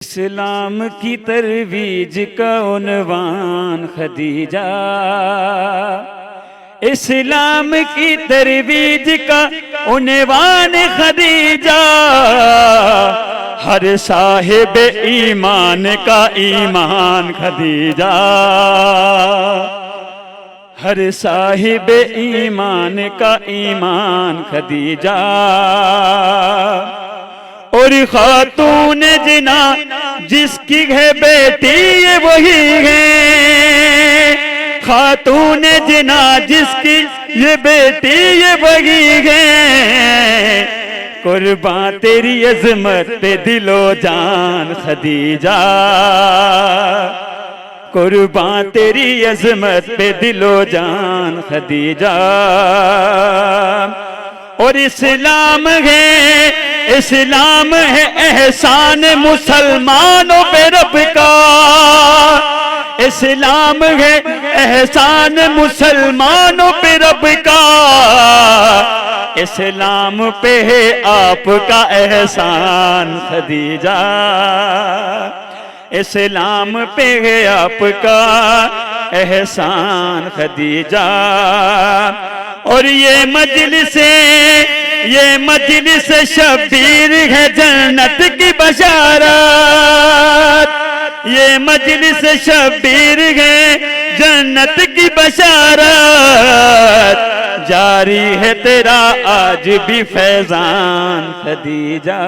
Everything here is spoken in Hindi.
इस्लाम की तरवीज का उन्वान खदीजा। इस्लाम की तरवीज का उन्वान खदीजा। हर साहिब ईमान का ईमान खदीजा। हर साहिब ईमान का ईमान खदीजा। और खातून जिना जिसकी है बेटी ये वही है। खातून जिना जिसकी ये बेटी ये वही है। कुर्बान तेरी अजमत पे दिलो जान खदीजा। कुर्बान तेरी अजमत पे दिलो जान खदीजा। और इस्लाम है, इस्लाम है एहसान मुसलमानों पे रब का। इस्लाम है एहसान मुसलमानों पे रब का। इस्लाम पे है आपका एहसान खदीजा। इस्लाम पे है आपका एहसान खदीजा। और ये मजलिस शबीर है जन्नत की बशारत। ये मजलिस शबीर है जन्नत की बशारत। जारी है तेरा आज भी फैजान खदीजा।